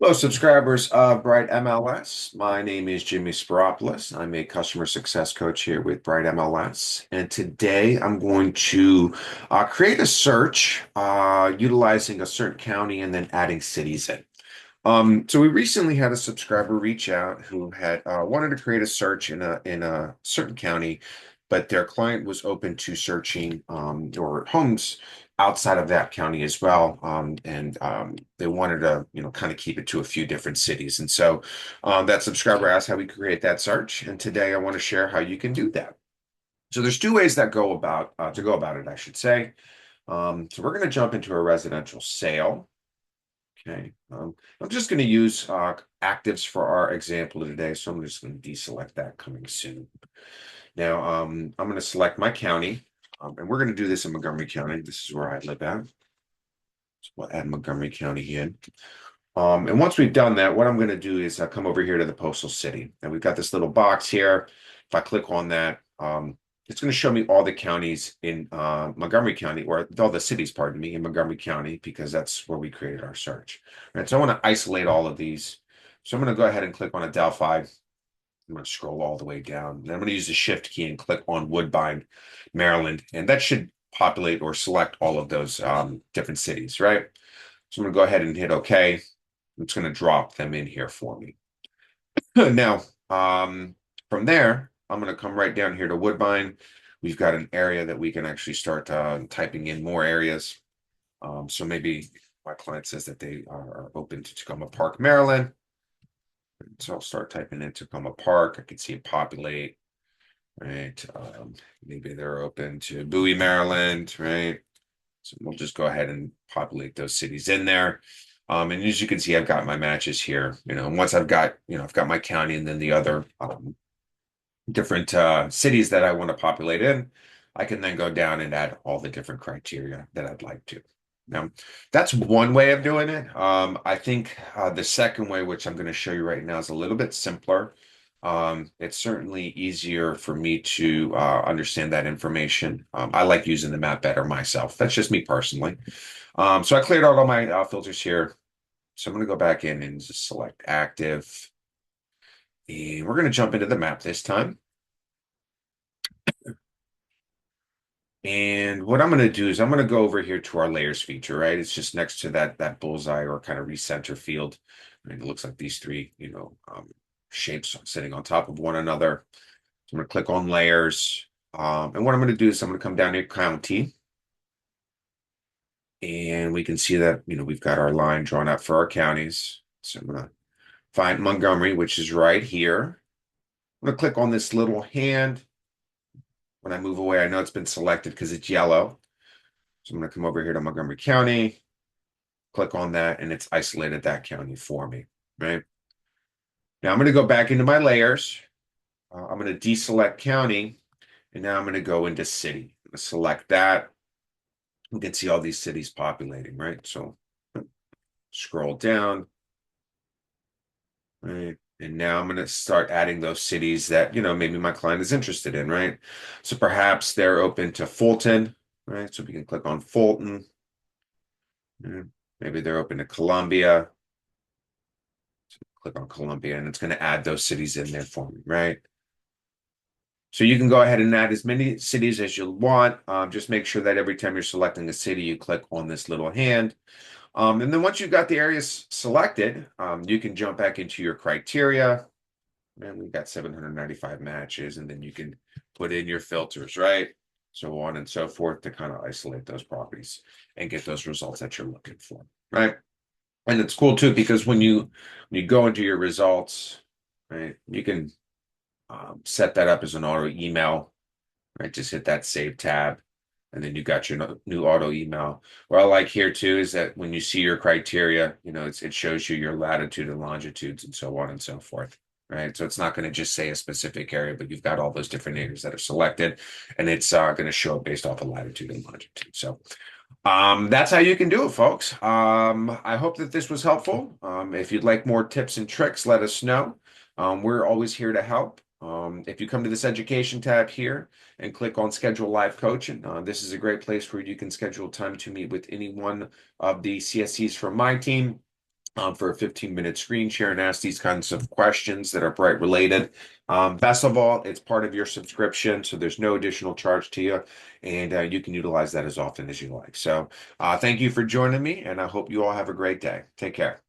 Hello, subscribers of Bright MLS. My name is Jimmy Spiropoulos. I'm a customer success coach here with Bright MLS. And today I'm going to create a search utilizing a certain county and then adding cities in. So we recently had a subscriber reach out who had wanted to create a search in a certain county, but their client was open to searching or homes outside of that county as well. And they wanted to, kind of keep it to a few different cities. And so that subscriber asked how we create that search. And today I want to share how you can do that. So there's two ways that go about to go about it, I should say. So we're going to jump into a residential sale. Okay. I'm just going to use actives for our example today. So I'm just going to deselect that coming soon. Now, I'm going to select my county, and we're going to do this in Montgomery County. This is where I live at. So we'll add Montgomery County in. And once we've done that, what I'm going to do is come over here to the postal city. And we've got this little box here. If I click on that, it's going to show me all the counties in Montgomery County, or all the cities, pardon me, in Montgomery County, because that's where we created our search. All right, so I want to isolate all of these. So I'm going to go ahead and click on Adelphi. I'm going to scroll all the way down. And I'm going to use the Shift key and click on Woodbine, Maryland. And that should populate or select all of those different cities, right? So I'm going to go ahead and hit OK. It's going to drop them in here for me. Now, from there, I'm going to come right down here to Woodbine. We've got an area that we can actually start typing in more areas. So maybe my client says that they are open to Tacoma Park, Maryland. So I'll start typing in Tacoma Park. I can see it populate, right? Maybe they're open to Bowie, Maryland, right? So we'll just go ahead and populate those cities in there. And as you can see, I've got my matches here. And once I've got my county and then the other different cities that I want to populate in, I can then go down and add all the different criteria that I'd like to. Now, that's one way of doing it. I think the second way, which I'm going to show you right now, is a little bit simpler. It's certainly easier for me to understand that information. I like using the map better myself. That's just me personally. So I cleared out all my filters here. So I'm going to go back in and just select active. And we're going to jump into the map this time. And what I'm going to do is I'm going to go over here to our layers feature, right? It's just next to that bullseye or kind of recenter field. And it looks like these three, shapes sitting on top of one another. So I'm going to click on layers. And what I'm going to do is I'm going to come down to county. And we can see that, we've got our line drawn up for our counties. So I'm going to find Montgomery, which is right here. I'm going to click on this little hand. When I move away, I know it's been selected because it's yellow. So I'm going to come over here to Montgomery County, click on that, and it's isolated that county for me, right? Now I'm going to go back into my layers. I'm going to deselect county, and now I'm going to go into city. I'm going to select that. You can see all these cities populating, right? So scroll down, right? And now I'm going to start adding those cities that, maybe my client is interested in, right? So perhaps they're open to Fulton, right? So we can click on Fulton. Maybe they're open to Columbia. So click on Columbia, and it's going to add those cities in there for me, right? So you can go ahead and add as many cities as you want. Just make sure that every time you're selecting a city, you click on this little hand. And then once you've got the areas selected, you can jump back into your criteria. And we've got 795 matches, and then you can put in your filters, right? So on and so forth to kind of isolate those properties and get those results that you're looking for, right? And it's cool too, because when you go into your results, right, you can set that up as an auto email, right? Just hit that save tab, and then you got your new auto email. What I like here too is that when you see your criteria, it shows you your latitude and longitudes and so on and so forth. Right. So it's not going to just say a specific area, but you've got all those different areas that are selected, and it's going to show up based off of latitude and longitude. So that's how you can do it, folks. I hope that this was helpful. If you'd like more tips and tricks, let us know. We're always here to help. If you come to this education tab here and click on schedule live coaching, this is a great place where you can schedule time to meet with any one of the CSCs from my team. for a 15-minute screen share and ask these kinds of questions that are Bright related. Best of all, it's part of your subscription, so there's no additional charge to you, and you can utilize that as often as you like. So thank you for joining me, and I hope you all have a great day. Take care.